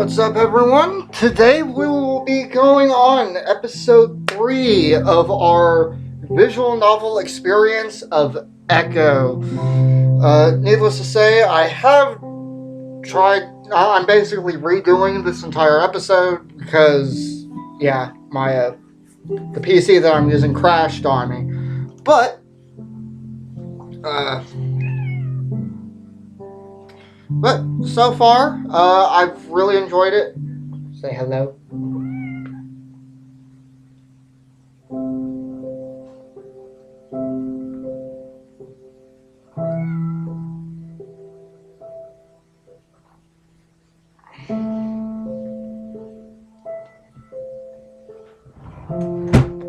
What's up, everyone? Today we will be going on episode 3 of our visual novel experience of Echo. Needless to say, I have tried. I'm basically redoing this entire episode because, yeah, the PC that I'm using crashed on me. But, uh, so far, I've really enjoyed it. Say hello.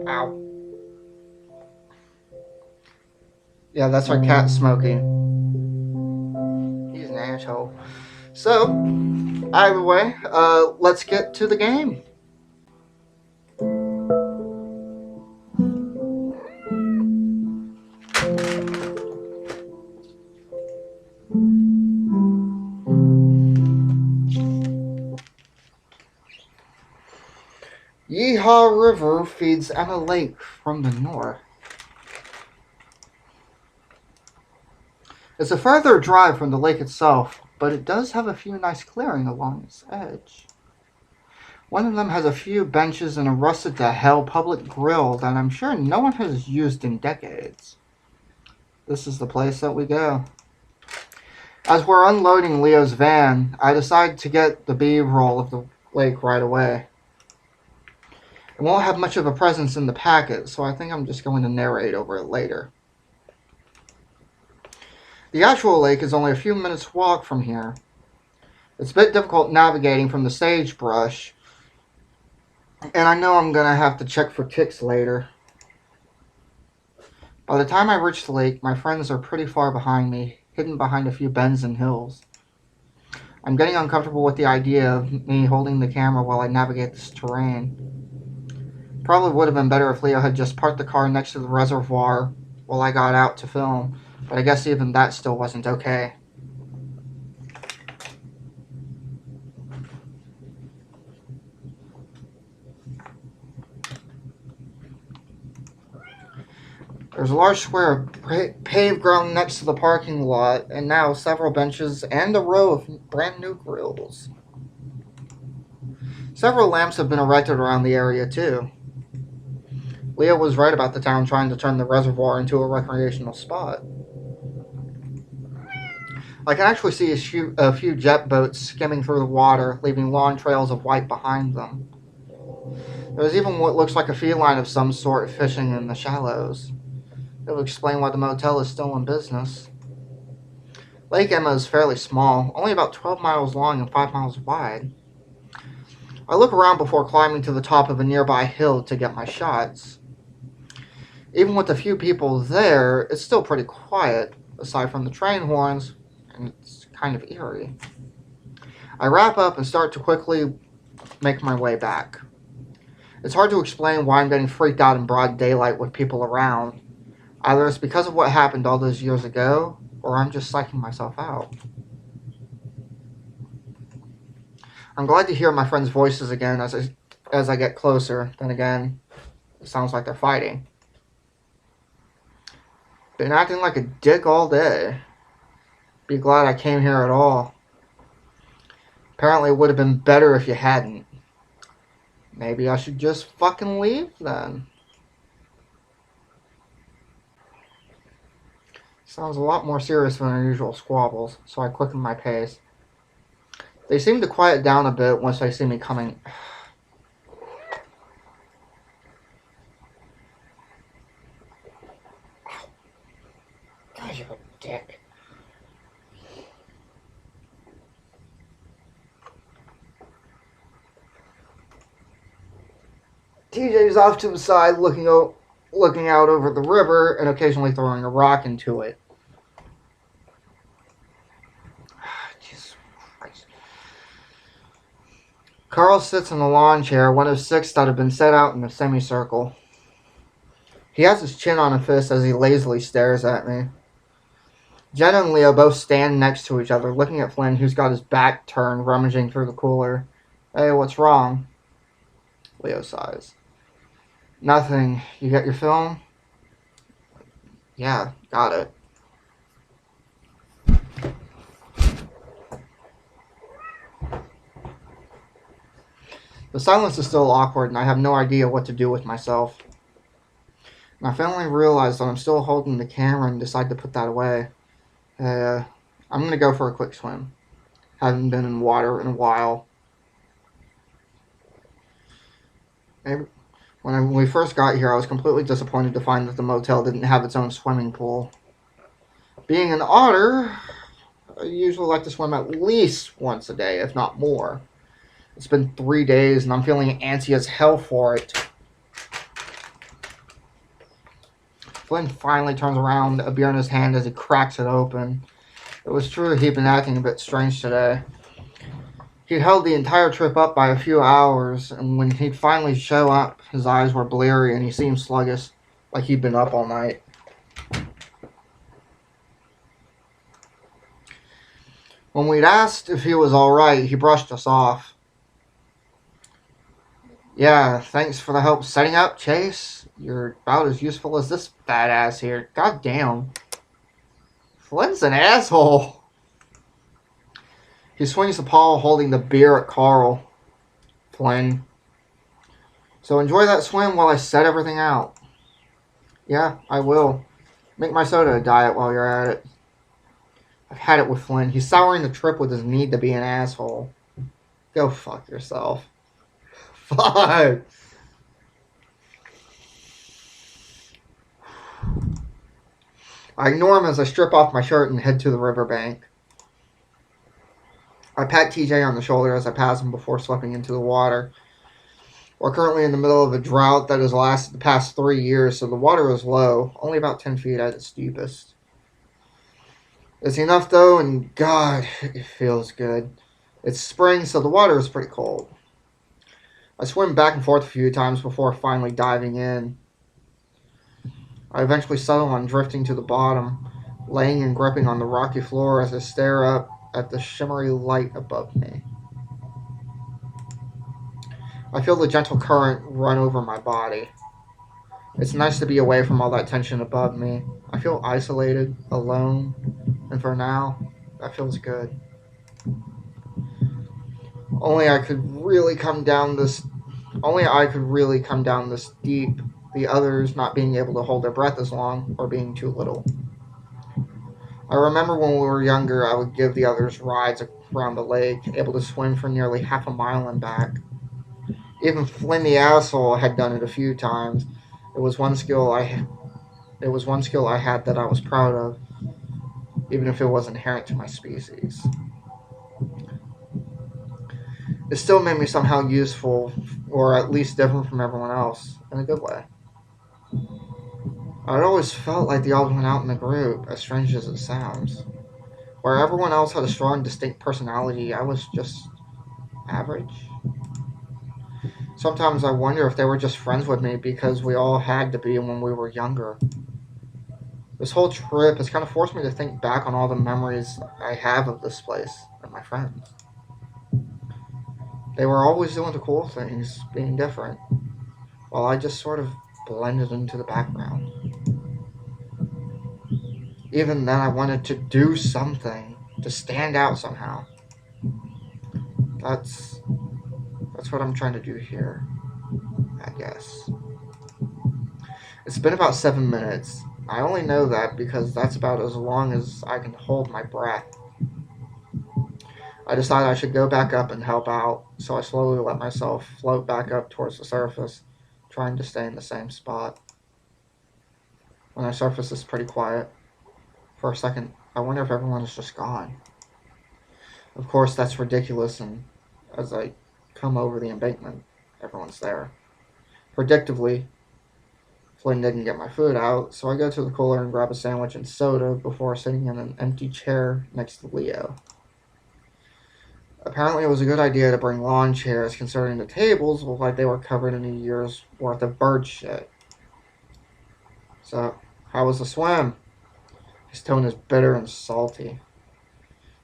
Ow. Yeah, that's my cat smoking. He's an asshole. So, either way, let's get to the game. Yeehaw River feeds Emma Lake from the north. It's a further drive from the lake itself, but it does have a few nice clearing along its edge. One of them has a few benches and a rusted to hell public grill that I'm sure no one has used in decades. This is the place that we go. As we're unloading Leo's van, I decide to get the B-roll of the lake right away. It won't have much of a presence in the packet, so I think I'm just going to narrate over it later. The actual lake is only a few minutes' walk from here. It's a bit difficult navigating from the sagebrush, and I know I'm going to have to check for ticks later. By the time I reach the lake, my friends are pretty far behind me, hidden behind a few bends and hills. I'm getting uncomfortable with the idea of me holding the camera while I navigate this terrain. Probably would have been better if Leo had just parked the car next to the reservoir while I got out to film, but I guess even that still wasn't okay. There's a large square of paved ground next to the parking lot, and now several benches and a row of brand new grills. Several lamps have been erected around the area too. Leo was right about the town trying to turn the reservoir into a recreational spot. I can actually see a few jet boats skimming through the water, leaving long trails of white behind them. There's even what looks like a feline of some sort fishing in the shallows. It would explain why the motel is still in business. Lake Emma is fairly small, only about 12 miles long and 5 miles wide. I look around before climbing to the top of a nearby hill to get my shots. Even with a few people there, it's still pretty quiet, aside from the train horns, and it's kind of eerie. I wrap up and start to quickly make my way back. It's hard to explain why I'm getting freaked out in broad daylight with people around. Either it's because of what happened all those years ago, or I'm just psyching myself out. I'm glad to hear my friends' voices again as I get closer. Then again, it sounds like they're fighting. Been acting like a dick all day. Be glad I came here at all. Apparently it would have been better if you hadn't. Maybe I should just fucking leave then. Sounds a lot more serious than our usual squabbles, so I quicken my pace. They seem to quiet down a bit once they see me coming. God, you're a dick. TJ's off to the side looking out over the river and occasionally throwing a rock into it. Jesus Christ. Carl sits in the lawn chair, one of 6 that have been set out in a semicircle. He has his chin on a fist as he lazily stares at me. Jenna and Leo both stand next to each other, looking at Flynn, who's got his back turned, rummaging through the cooler. Hey, what's wrong? Leo sighs. Nothing. You got your film? Yeah, got it. The silence is still awkward, and I have no idea what to do with myself. And I finally realize that I'm still holding the camera and decide to put that away. I'm gonna go for a quick swim. Haven't been in water in a while. When we first got here, I was completely disappointed to find that the motel didn't have its own swimming pool. Being an otter, I usually like to swim at least once a day, if not more. It's been 3 days and I'm feeling antsy as hell for it. Flynn finally turns around, a beer in his hand as he cracks it open. It was true he'd been acting a bit strange today. He'd held the entire trip up by a few hours, and when he'd finally show up, his eyes were bleary and he seemed sluggish, like he'd been up all night. When we'd asked if he was alright, he brushed us off. Yeah, thanks for the help setting up, Chase. You're about as useful as this fat ass here. God damn. Flynn's an asshole. He swings the paw holding the beer at Carl. Flynn. So enjoy that swim while I set everything out. Yeah, I will. Make my soda a diet while you're at it. I've had it with Flynn. He's souring the trip with his need to be an asshole. Go fuck yourself. Fuck. I ignore him as I strip off my shirt and head to the riverbank. I pat TJ on the shoulder as I pass him before slipping into the water. We're currently in the middle of a drought that has lasted the past 3 years, so the water is low, only about 10 feet at its deepest. It's enough though, and God, it feels good. It's spring, so the water is pretty cold. I swim back and forth a few times before finally diving in. I eventually settle on drifting to the bottom, laying and gripping on the rocky floor as I stare up at the shimmery light above me. I feel the gentle current run over my body. It's nice to be away from all that tension above me. I feel isolated, alone, and for now, that feels good. Only I could really come down this deep, the others not being able to hold their breath as long or being too little. I remember when we were younger, I would give the others rides around the lake, able to swim for nearly half a mile and back. Even Flynn the asshole had done it a few times. It was one skill I had that I was proud of, even if it was inherent to my species. It still made me somehow useful, or at least different from everyone else, in a good way. I'd always felt like the odd one out in the group, as strange as it sounds. Where everyone else had a strong, distinct personality, I was just average. Sometimes I wonder if they were just friends with me because we all had to be when we were younger. This whole trip has kind of forced me to think back on all the memories I have of this place and my friends. They were always doing the cool things, being different, while I just sort of blended into the background. Even then, I wanted to do something, to stand out somehow. That's what I'm trying to do here, I guess. It's been about 7 minutes. I only know that because that's about as long as I can hold my breath. I decided I should go back up and help out, so I slowly let myself float back up towards the surface, trying to stay in the same spot. When I surface, it's pretty quiet. For a second, I wonder if everyone is just gone. Of course, that's ridiculous, and as I come over the embankment, everyone's there. Predictably, Flynn didn't get my food out, so I go to the cooler and grab a sandwich and soda before sitting in an empty chair next to Leo. Apparently, it was a good idea to bring lawn chairs, considering the tables looked like they were covered in a year's worth of bird shit. So, how was the swim? His tone is bitter and salty.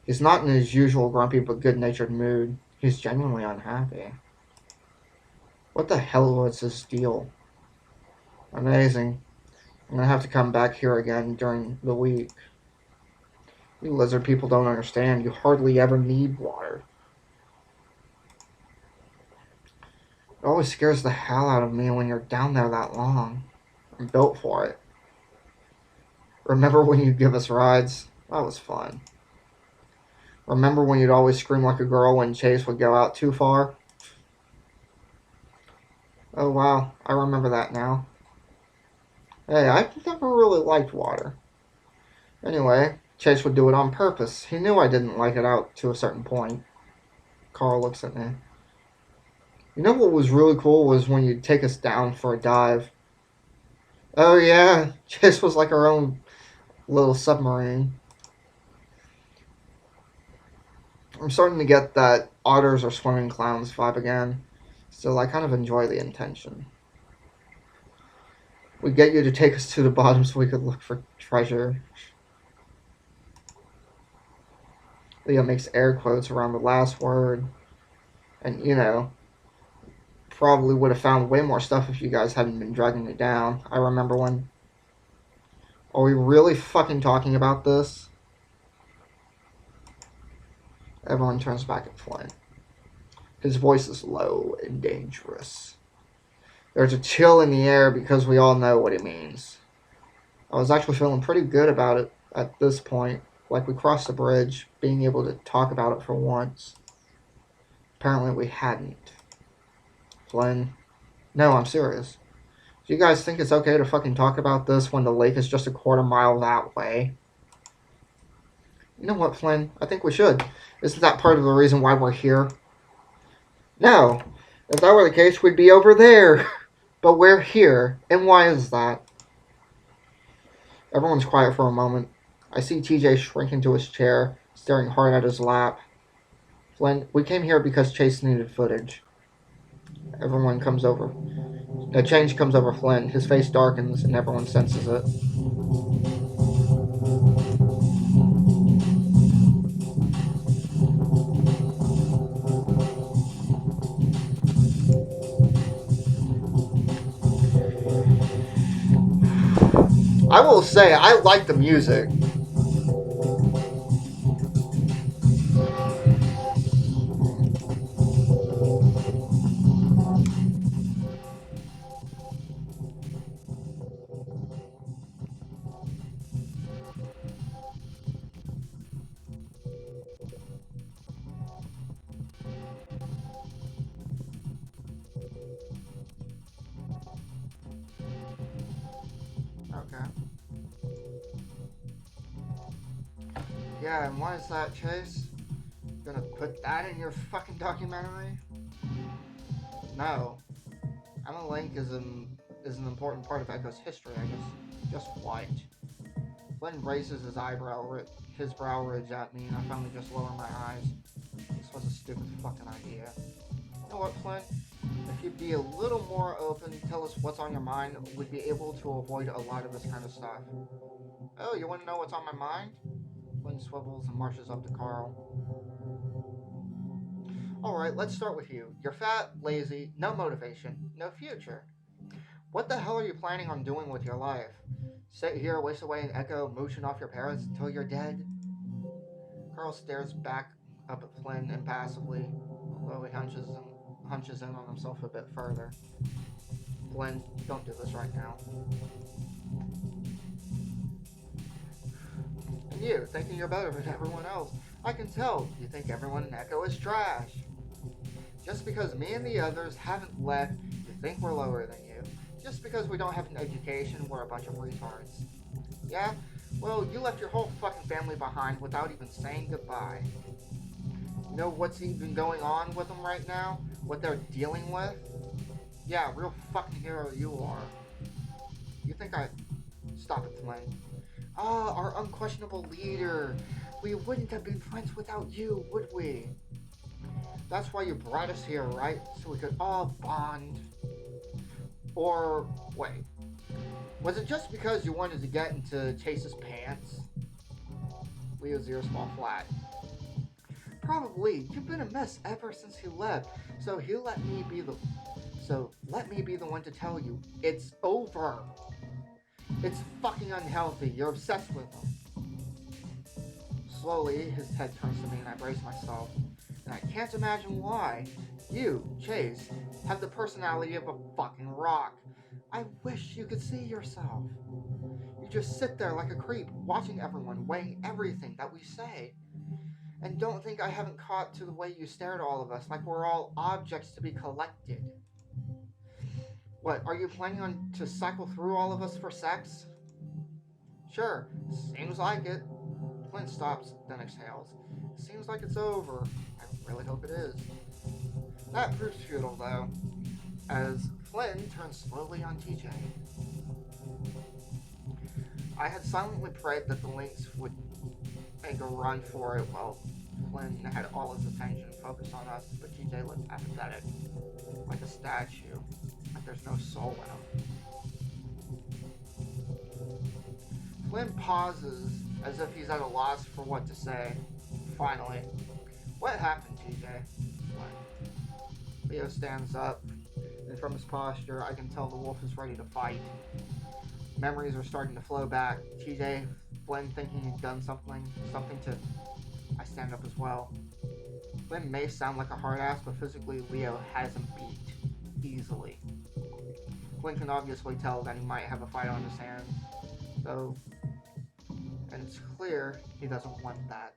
He's not in his usual grumpy but good-natured mood. He's genuinely unhappy. What the hell was his deal? Amazing. I'm gonna have to come back here again during the week. You lizard people don't understand. You hardly ever need water. It always scares the hell out of me when you're down there that long. I'm built for it. Remember when you'd give us rides? That was fun. Remember when you'd always scream like a girl when Chase would go out too far? Oh wow, I remember that now. Hey, I've never really liked water. Anyway, Chase would do it on purpose. He knew I didn't like it out to a certain point. Carl looks at me. You know what was really cool was when you'd take us down for a dive. Oh yeah, Chase was like our own little submarine. I'm starting to get that otters are swimming clowns vibe again. Still, I kind of enjoy the intention. We get you to take us to the bottom so we could look for treasure. Leah makes air quotes around the last word. And, you know, probably would have found way more stuff if you guys hadn't been dragging it down. I remember when... Are we really fucking talking about this? Everyone turns back at Flynn. His voice is low and dangerous. There's a chill in the air because we all know what it means. I was actually feeling pretty good about it at this point. Like we crossed the bridge, being able to talk about it for once. Apparently we hadn't. Flynn. No, I'm serious. Do you guys think it's okay to fucking talk about this when the lake is just a quarter mile that way? You know what, Flynn? I think we should. Isn't that part of the reason why we're here? No. If that were the case, we'd be over there. But we're here. And why is that? Everyone's quiet for a moment. I see TJ shrink into his chair, staring hard at his lap. Flynn, we came here because Chase needed footage. Everyone comes over. A change comes over Flynn. His face darkens and everyone senses it. I will say, I like the music. Okay. Yeah, and why is that, Chase? Gonna put that in your fucking documentary? No. Emma Link is an important part of Echo's history, I guess. Just what? Flynn raises his brow ridge at me, and I finally just lower my eyes. This was a stupid fucking idea. You know what, Flynn? If you'd be a little more open, tell us what's on your mind, we'd be able to avoid a lot of this kind of stuff. Oh, you want to know what's on my mind? Flynn swivels and marches up to Carl. Alright, let's start with you. You're fat, lazy, no motivation, no future. What the hell are you planning on doing with your life? Sit here, waste away in Echo, mooching off your parents until you're dead? Carl stares back up at Flynn impassively, although he hunches in on himself a bit further. Flynn, don't do this right now. And you, thinking you're better than everyone else. I can tell you think everyone in Echo is trash. Just because me and the others haven't left, you think we're lower than you. Just because we don't have an education, we're a bunch of retards. Yeah? Well, you left your whole fucking family behind without even saying goodbye. You know what's even going on with them right now? What they're dealing with? Yeah, real fucking hero you are. You think I... Stop it, Flynn. Ah, our unquestionable leader. We wouldn't have been friends without you, would we? That's why you brought us here, right? So we could all bond. Or, wait. Was it just because you wanted to get into Chase's pants? Leo's ears fall flat. Probably. You've been a mess ever since he left. So let me be the one to tell you. It's over. It's fucking unhealthy. You're obsessed with him. Slowly, his head turns to me and I brace myself. And I can't imagine why. You, Chase, have the personality of a fucking rock. I wish you could see yourself. You just sit there like a creep, watching everyone, weighing everything that we say. And don't think I haven't caught to the way you stare at all of us, like we're all objects to be collected. What, are you planning on to cycle through all of us for sex? Sure, seems like it. Flint stops, then exhales. Seems like it's over. I really hope it is. That proves futile, though, as Flynn turns slowly on TJ. I had silently prayed that the Lynx would make a run for it while Flynn had all his attention focused on us, but TJ looked apathetic, like a statue, like there's no soul in him. Flynn pauses as if he's at a loss for what to say. Finally, what happened, TJ? What? Leo stands up, and from his posture, I can tell the wolf is ready to fight. Memories are starting to flow back. TJ, Flynn thinking he'd done something to... I stand up as well. Flynn may sound like a hard ass, but physically Leo has him beat. Easily. Flynn can obviously tell that he might have a fight on his hands, though, and it's clear he doesn't want that.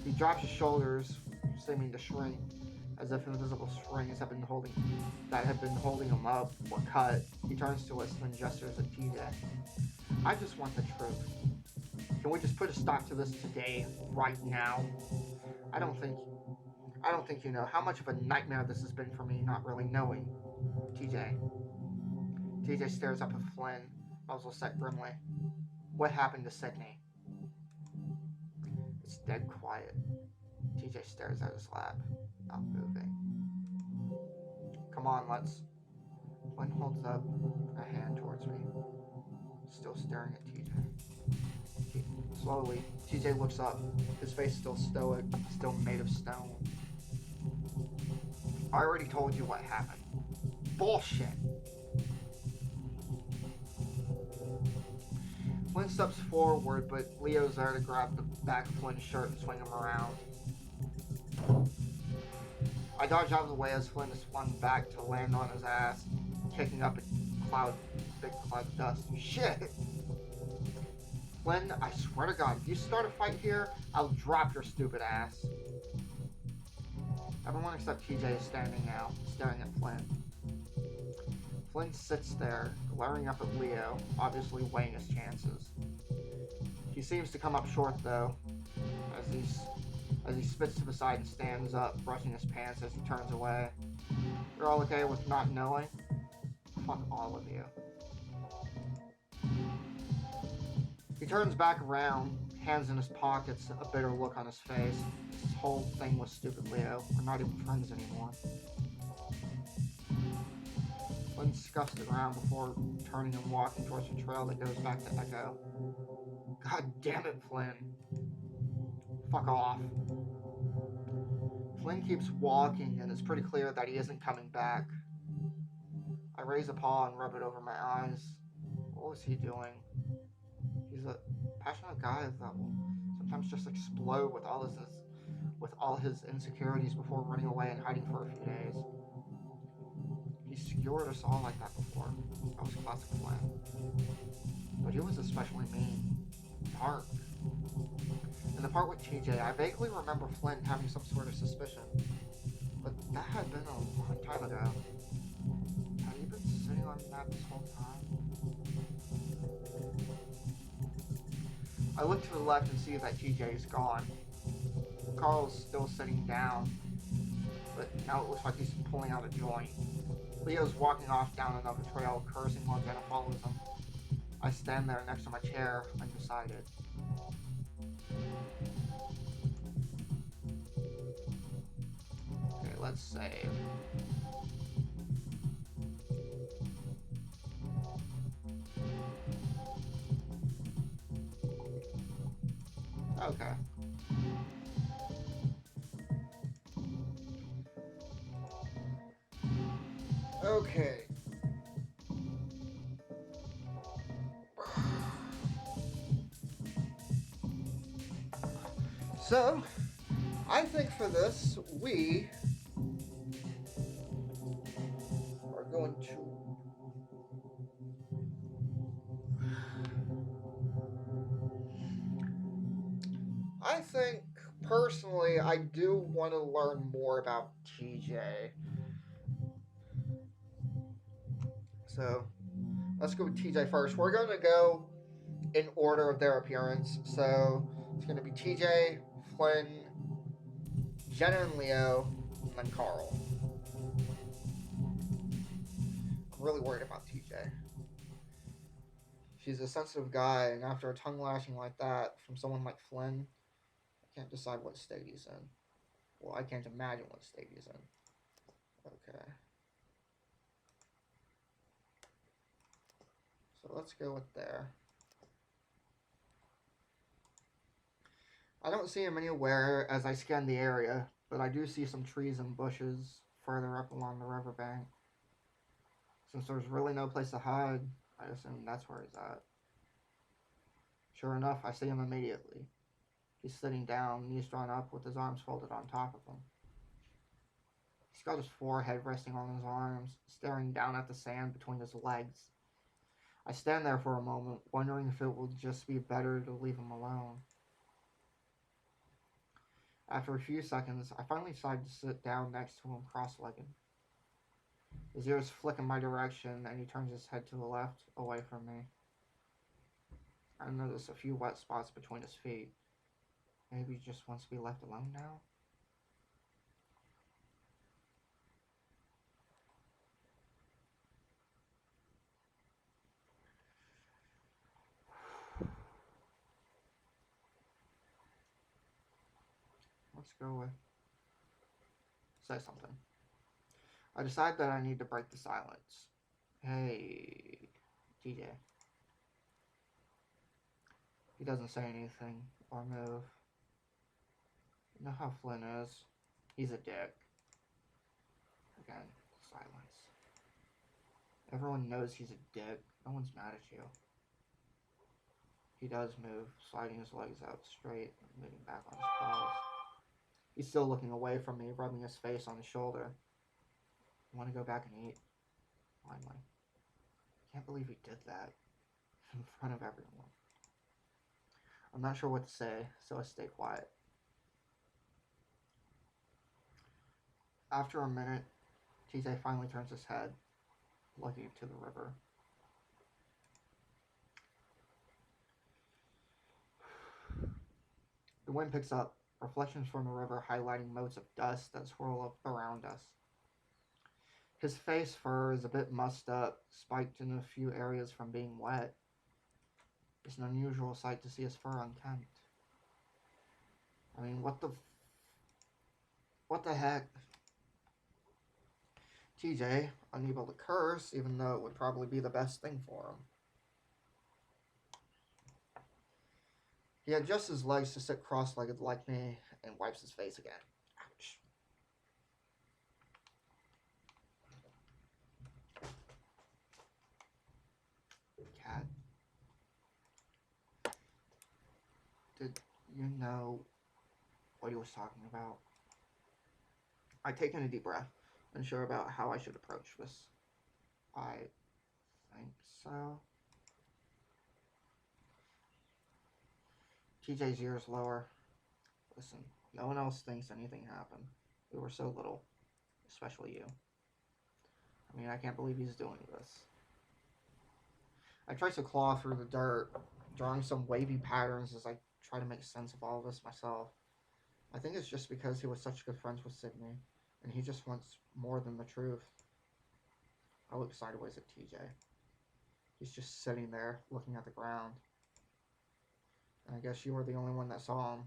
He drops his shoulders, seeming to shrink, as if invisible strings had been holding him up or cut. He turns to us and gestures at TJ. I just want the truth. Can we just put a stop to this today, right now? I don't think you know how much of a nightmare this has been for me, not really knowing. TJ stares up at Flynn, muzzle set grimly. What happened to Sydney? It's dead quiet. TJ stares at his lap, not moving. Come on, let's... Flynn holds up a hand towards me, still staring at TJ. Slowly, TJ looks up, his face still stoic, still made of stone. I already told you what happened. Bullshit! Flynn steps forward, but Leo's there to grab the back of Flynn's shirt and swing him around. I dodge out of the way as Flynn is flung back to land on his ass, kicking up a big cloud of dust. Shit! Flynn, I swear to God, if you start a fight here, I'll drop your stupid ass. Everyone except TJ is standing now, staring at Flynn. Flynn sits there, glaring up at Leo, obviously weighing his chances. He seems to come up short, though, as he spits to the side and stands up, brushing his pants as he turns away. You're all okay with not knowing? Fuck all of you. He turns back around, hands in his pockets, a bitter look on his face. This whole thing was stupid, Leo. We're not even friends anymore. Flynn scuffs the ground before turning and walking towards the trail that goes back to Echo. God damn it, Flynn. Fuck off. Flynn keeps walking, and it's pretty clear that he isn't coming back. I raise a paw and rub it over my eyes. What was he doing? He's a passionate guy that will sometimes just explode with all his insecurities before running away and hiding for a few days. He skewered us all like that before. That was classic Flynn. But he was especially mean. Dark. In the part with TJ, I vaguely remember Flynn having some sort of suspicion. But that had been a long time ago. Had he been sitting on that this whole time? I look to the left and see that TJ is gone. Carl's still sitting down, but now it looks like he's pulling out a joint. Leo's walking off down another trail, cursing while Jenna follows him. I stand there next to my chair, undecided. Okay, let's save. Okay. So, I think for this, we are going to. I think, personally, I do want to learn more about TJ. So, let's go with TJ first. We're going to go in order of their appearance. So, it's going to be TJ, Flynn, Jenna and Leo, and then Carl. I'm really worried about TJ. She's a sensitive guy, and after a tongue lashing like that from someone like Flynn, I can't decide what state he's in. Well, I can't imagine what state he's in. Okay. So let's go with there. I don't see him anywhere as I scan the area, but I do see some trees and bushes further up along the riverbank. Since there's really no place to hide, I assume that's where he's at. Sure enough, I see him immediately. He's sitting down, knees drawn up, with his arms folded on top of him. He's got his forehead resting on his arms, staring down at the sand between his legs. I stand there for a moment, wondering if it will just be better to leave him alone. After a few seconds, I finally decide to sit down next to him cross-legged. His ears flick in my direction, and he turns his head to the left, away from me. I notice a few wet spots between his feet. Maybe he just wants to be left alone now? Let's go with... say something. I decide that I need to break the silence. Hey, TJ. He doesn't say anything or move. You know how Flynn is? He's a dick. Again, silence. Everyone knows he's a dick. No one's mad at you. He does move, sliding his legs out straight and moving back on his paws. He's still looking away from me, rubbing his face on his shoulder. I want to go back and eat. Finally. Can't believe he did that. In front of everyone. I'm not sure what to say, so I stay quiet. After a minute, TJ finally turns his head, looking to the river. The wind picks up, reflections from the river highlighting motes of dust that swirl up around us. His face fur is a bit mussed up, spiked in a few areas from being wet. It's an unusual sight to see his fur unkempt. I mean, what the heck? TJ, unable to curse, even though it would probably be the best thing for him. He adjusts his legs to sit cross-legged like me and wipes his face again. Ouch. Cat, did you know what he was talking about? I take in a deep breath, unsure about how I should approach this. I think so. TJ's ears lower. Listen, no one else thinks anything happened. We were so little, especially you. I mean, I can't believe he's doing this. I try to claw through the dirt, drawing some wavy patterns as I try to make sense of all of this myself. I think it's just because he was such good friends with Sydney, and he just wants more than the truth. I look sideways at TJ. He's just sitting there, looking at the ground. And I guess you were the only one that saw him.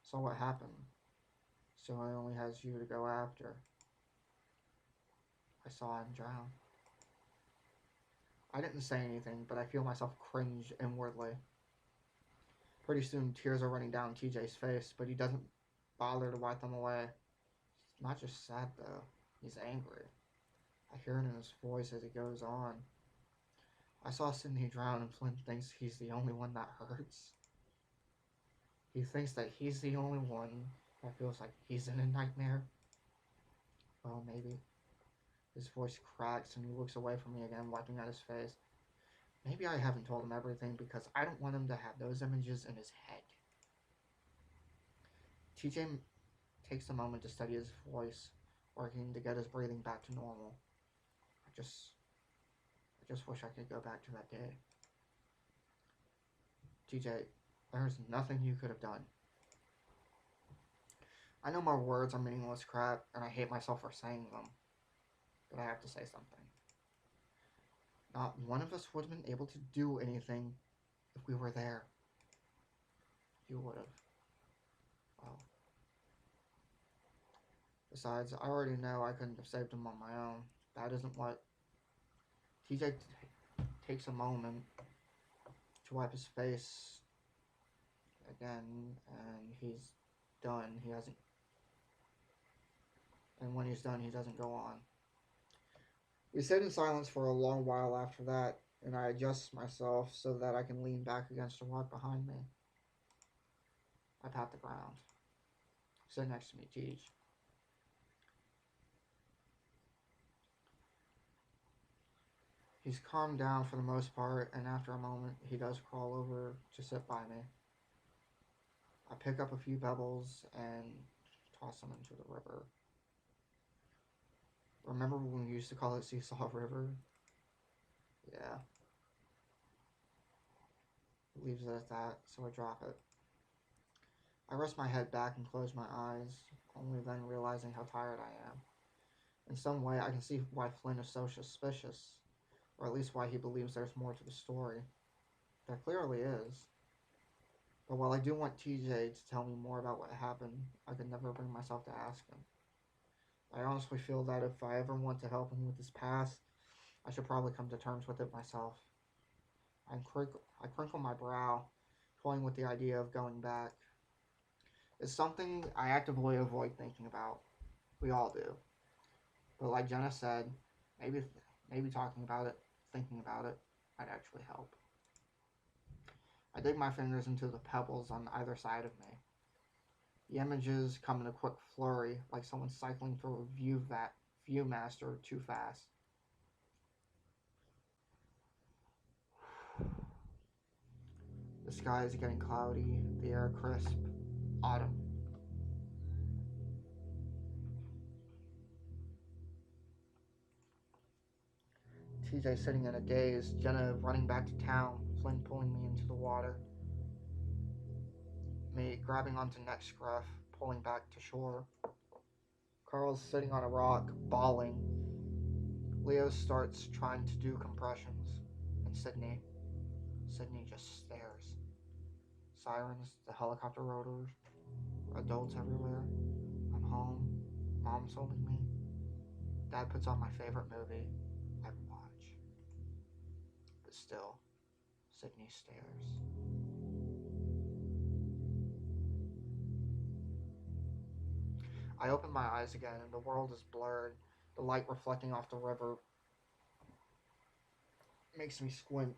Saw what happened. So he only has you to go after. I saw him drown. I didn't say anything, but I feel myself cringe inwardly. Pretty soon, tears are running down TJ's face, but he doesn't bother to wipe them away. He's not just sad, though. He's angry. I hear it in his voice as he goes on. I saw Sydney drown, and Flynn thinks he's the only one that hurts. He thinks that he's the only one that feels like he's in a nightmare. Well, maybe. His voice cracks and he looks away from me again, wiping at his face. Maybe I haven't told him everything because I don't want him to have those images in his head. TJ takes a moment to steady his voice, working to get his breathing back to normal. I just wish I could go back to that day. TJ, there's nothing you could have done. I know my words are meaningless crap, and I hate myself for saying them, but I have to say something. Not one of us would have been able to do anything if we were there. You would have. Well. Besides, I already know I couldn't have saved him on my own. That isn't what... TJ takes a moment to wipe his face again, and he's done. He hasn't... And when he's done, he doesn't go on. We sit in silence for a long while after that, and I adjust myself so that I can lean back against the rock behind me. I pat the ground. Sit next to me, Tej. He's calmed down for the most part, and after a moment, he does crawl over to sit by me. I pick up a few pebbles and toss them into the river. Remember when we used to call it Seesaw River? Yeah. It leaves it at that, so I drop it. I rest my head back and close my eyes, only then realizing how tired I am. In some way, I can see why Flynn is so suspicious, or at least why he believes there's more to the story. There clearly is. But while I do want TJ to tell me more about what happened, I could never bring myself to ask him. I honestly feel that if I ever want to help him with his past, I should probably come to terms with it myself. I crinkle my brow, toying with the idea of going back. It's something I actively avoid thinking about. We all do. But like Jenna said, maybe talking about it, thinking about it, might actually help. I dig my fingers into the pebbles on either side of me. The images come in a quick flurry, like someone cycling through a Viewmaster too fast. The sky is getting cloudy, the air crisp. Autumn. TJ sitting in a daze, Jenna running back to town, Flynn pulling me into the water, me grabbing onto neck scruff, pulling back to shore. Carl's sitting on a rock, bawling. Leo starts trying to do compressions, and Sydney just stares. Sirens, the helicopter rotors, adults everywhere. I'm home. Mom's holding me. Dad puts on my favorite movie I watch. But still, Sydney stares. I open my eyes again and the world is blurred. The light reflecting off the river makes me squint.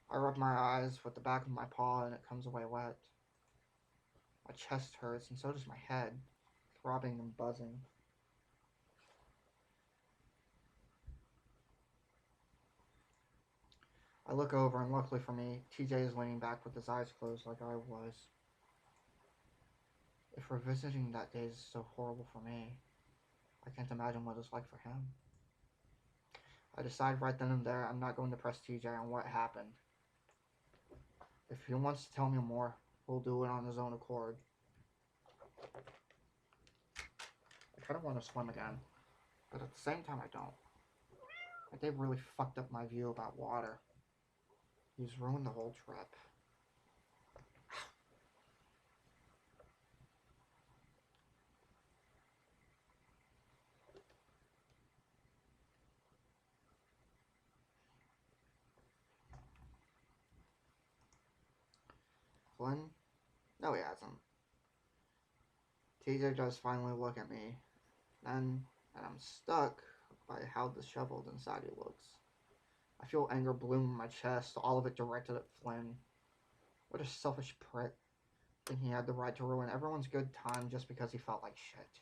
I rub my eyes with the back of my paw and it comes away wet. My chest hurts and so does my head, throbbing and buzzing. I look over and luckily for me, TJ is leaning back with his eyes closed like I was. If revisiting that day is so horrible for me, I can't imagine what it's like for him. I decide right then and there I'm not going to press TJ on what happened. If he wants to tell me more, he'll do it on his own accord. I kind of want to swim again, but at the same time I don't. Like Dave really fucked up my view about water. He's ruined the whole trip. Flynn? No, he hasn't. TJ does finally look at me, then, and I'm stuck by how disheveled and sad he looks. I feel anger bloom in my chest, all of it directed at Flynn. What a selfish prick. Thinking he had the right to ruin everyone's good time just because he felt like shit.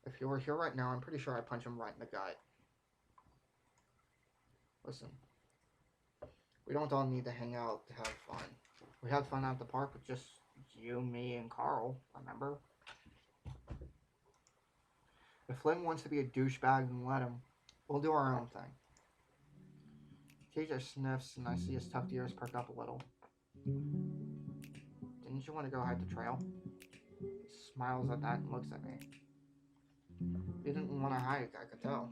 If he were here right now, I'm pretty sure I'd punch him right in the gut. Listen, we don't all need to hang out to have fun. We had fun at the park with just you, me, and Carl, remember? If Flynn wants to be a douchebag, then let him. We'll do our own thing. TJ sniffs, and I see his tucked ears perk up a little. Didn't you want to go hike the trail? He smiles at that and looks at me. He didn't want to hike, I could tell.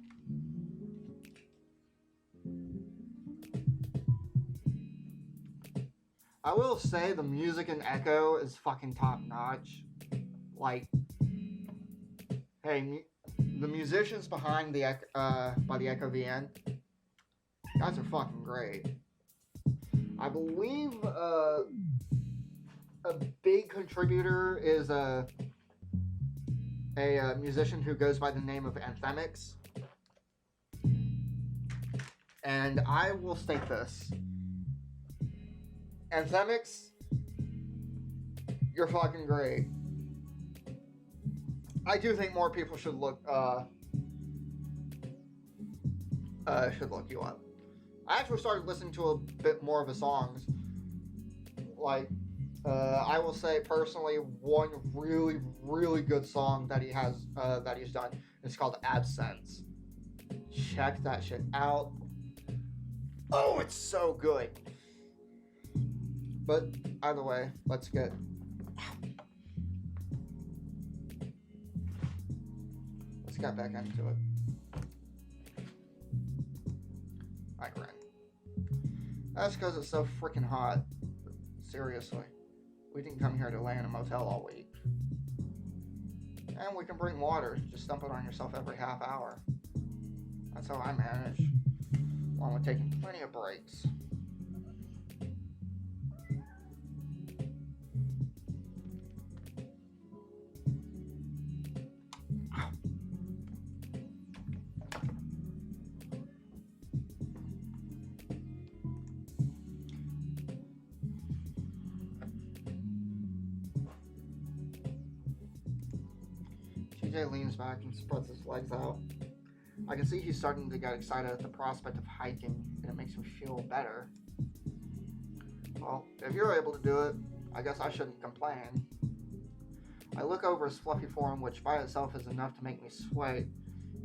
I will say the music in Echo is fucking top notch. Like, hey, the musicians behind the by the Echo VN, guys are fucking great. I believe a big contributor is a musician who goes by the name of Anthemix. And I will state this. Anthemix, you're fucking great. I do think more people should look you up. I actually started listening to a bit more of his songs. Like, I will say personally, one really, really good song that he has that he's done is called Absence. Check that shit out. Oh, it's so good. But either way, let's get back into it. Alright, Ren. That's because it's so freaking hot. Seriously. We didn't come here to lay in a motel all week. And we can bring water. Just dump it on yourself every half hour. That's how I manage. Along with taking plenty of breaks. TJ leans back and spreads his legs out. I can see he's starting to get excited at the prospect of hiking, and it makes him feel better. Well, if you're able to do it, I guess I shouldn't complain. I look over his fluffy form, which by itself is enough to make me sweat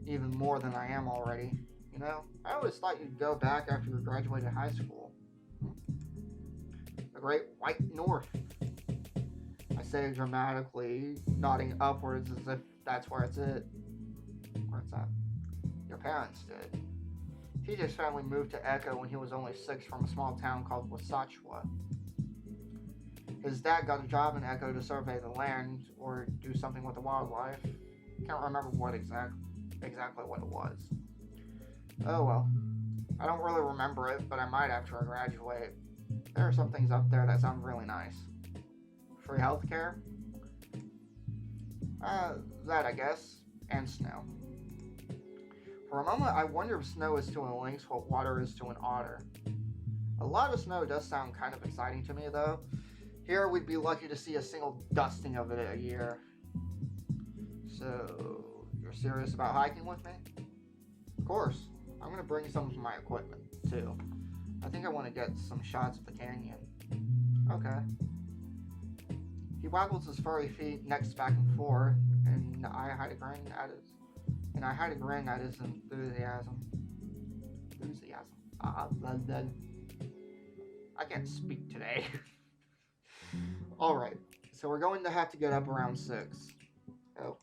even more than I am already. You know, I always thought you'd go back after you graduated high school. The great white north. I say dramatically, nodding upwards as if that's where it's at. Where it's at. Your parents did. TJ's family moved to Echo when he was only 6 from a small town called Wasatchwa. His dad got a job in Echo to survey the land or do something with the wildlife. Can't remember what exactly what it was. Oh well. I don't really remember it, but I might after I graduate. There are some things up there that sound really nice. Free healthcare? That I guess. And snow. For a moment, I wonder if snow is to a lynx what water is to an otter. A lot of snow does sound kind of exciting to me, though. Here, we'd be lucky to see a single dusting of it a year. So, you're serious about hiking with me? Of course. I'm going to bring some of my equipment, too. I think I want to get some shots of the canyon. Okay. He waggles his furry feet next back and forth, and I hide a grin at his enthusiasm. I can't speak today. Alright, so we're going to have to get up around 6. Oh.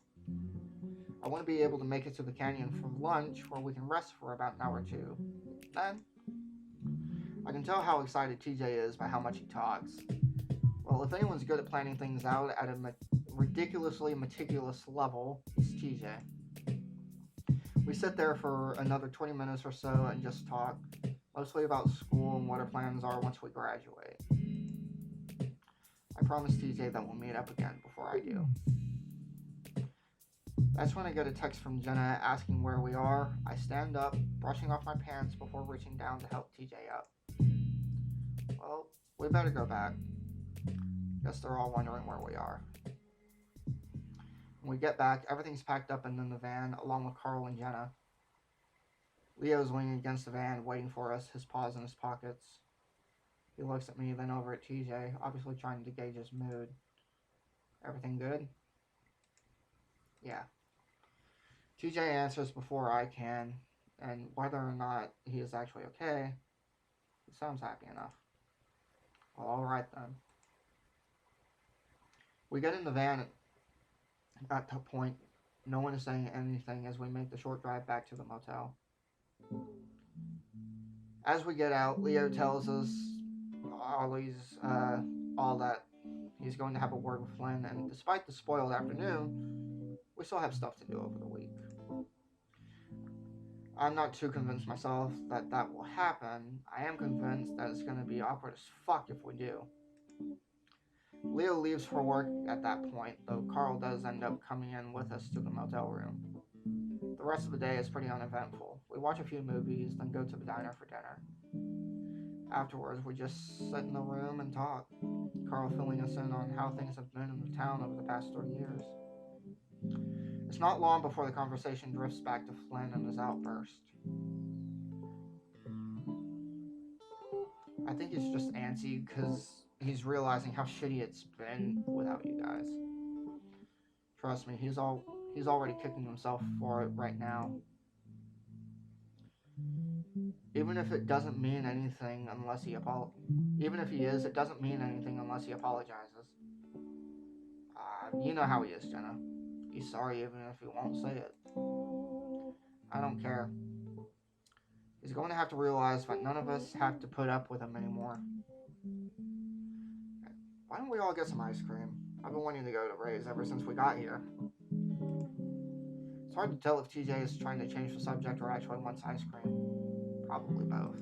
I want to be able to make it to the canyon for lunch, where we can rest for about an hour or two. Then, I can tell how excited TJ is by how much he talks. Well, if anyone's good at planning things out at a ridiculously meticulous level, it's TJ. We sit there for another 20 minutes or so and just talk, mostly about school and what our plans are once we graduate. I promise TJ that we'll meet up again before I do. That's when I get a text from Jenna asking where we are. I stand up, brushing off my pants before reaching down to help TJ up. Well, we better go back. Guess they're all wondering where we are. When we get back, everything's packed up and in the van, along with Carl and Jenna. Leo's leaning against the van, waiting for us, his paws in his pockets. He looks at me, then over at TJ, obviously trying to gauge his mood. Everything good? Yeah. TJ answers before I can, and whether or not he is actually okay, he sounds happy enough. Well, alright then. We get in the van at that point. No one is saying anything as we make the short drive back to the motel. As we get out, Leo tells us all that he's going to have a word with Flynn, and despite the spoiled afternoon, we still have stuff to do over the week. I'm not too convinced myself that that will happen. I am convinced that it's going to be awkward as fuck if we do. Leo leaves for work at that point, though Carl does end up coming in with us to the motel room. The rest of the day is pretty uneventful. We watch a few movies, then go to the diner for dinner. Afterwards, we just sit in the room and talk, Carl filling us in on how things have been in the town over the past 3 years. It's not long before the conversation drifts back to Flynn and his outburst. I think he's just antsy because he's realizing how shitty it's been without you guys. Trust me, he's already kicking himself for it right now. Even if it doesn't mean anything unless he even if he is, it doesn't mean anything unless he apologizes. You know how he is, Jenna. He's sorry even if he won't say it. I don't care. He's going to have to realize that none of us have to put up with him anymore. Why don't we all get some ice cream? I've been wanting to go to Ray's ever since we got here. It's hard to tell if TJ is trying to change the subject or actually wants ice cream. Probably both.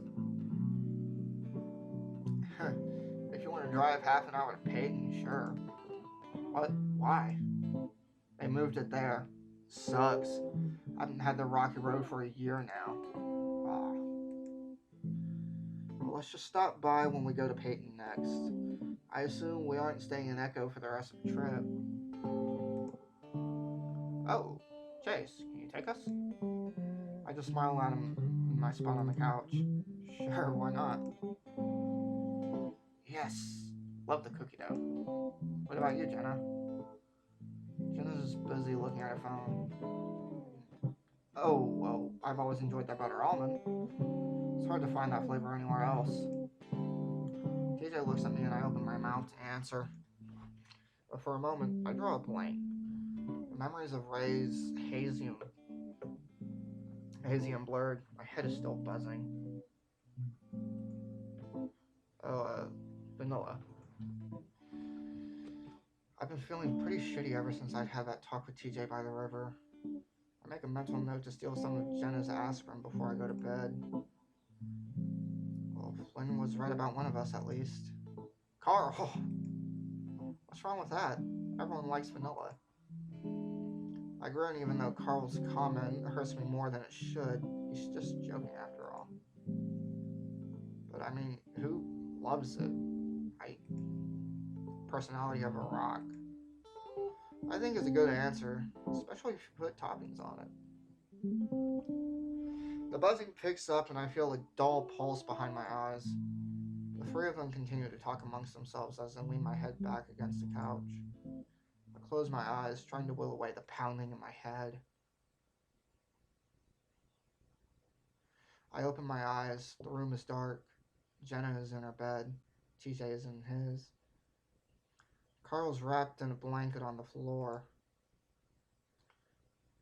If you want to drive half an hour to Peyton, sure. What? Why? They moved it there. Sucks. I haven't had the rocky road for a year now. Well, let's just stop by when we go to Peyton next. I assume we aren't staying in Echo for the rest of the trip. Oh, Chase, can you take us? I just smile at him in my spot on the couch. Sure, why not? Yes, love the cookie dough. What about you, Jenna? Jenna's just busy looking at her phone. Oh, well, I've always enjoyed that butter almond. It's hard to find that flavor anywhere else. TJ looks at me and I open my mouth to answer. But for a moment, I draw a blank. The memories of Ray's hazy and blurred. My head is still buzzing. Oh, vanilla. I've been feeling pretty shitty ever since I'd had that talk with TJ by the river. I make a mental note to steal some of Jenna's aspirin before I go to bed. Well, Flynn was right about one of us at least. Carl! What's wrong with that? Everyone likes vanilla. I groan even though Carl's comment hurts me more than it should. He's just joking after all. But I mean, who loves it? Personality of a rock. I think it's a good answer, especially if you put toppings on it. The buzzing picks up and I feel a dull pulse behind my eyes. The three of them continue to talk amongst themselves as I lean my head back against the couch. I close my eyes, trying to will away the pounding in my head. I open my eyes. The room is dark. Jenna is in her bed. TJ is in his. Carl's wrapped in a blanket on the floor.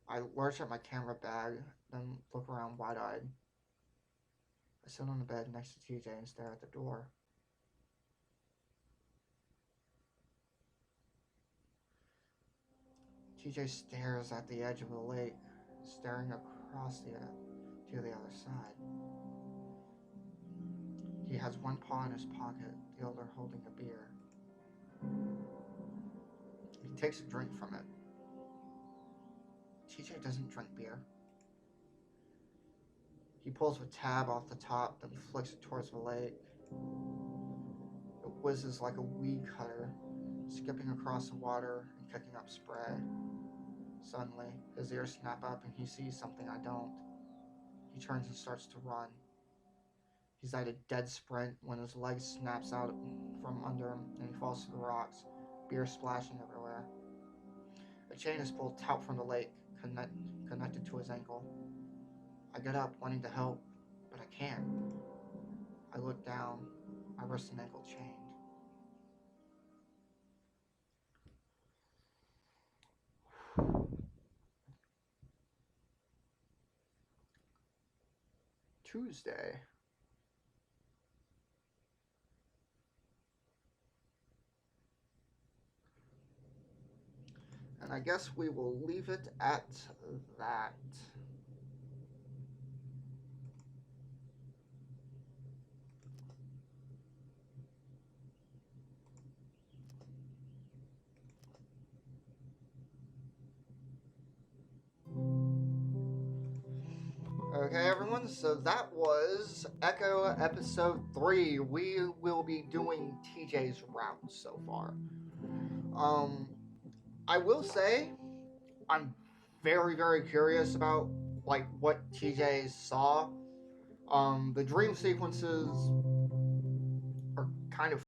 I lurch at my camera bag, then look around wide-eyed. I sit on the bed next to TJ and stare at the door. TJ stares at the edge of the lake, staring across to the other side. He has one paw in his pocket, the other holding a beer. He takes a drink from it. TJ doesn't drink beer. He pulls a tab off the top, then flicks it towards the lake. It whizzes like a weed cutter, skipping across the water and kicking up spray. Suddenly, his ears snap up and he sees something I don't. He turns and starts to run. He's at a dead sprint when his leg snaps out from under him and he falls to the rocks, beer splashing everywhere. A chain is pulled taut from the lake, connected to his ankle. I get up, wanting to help, but I can't. I look down, my wrist and ankle chained. Tuesday. And I guess we will leave it at that. Okay, everyone, so that was Echo Episode 3. We will be doing TJ's route so far. I will say, I'm very, very curious about, like, what TJ saw. The dream sequences are kind of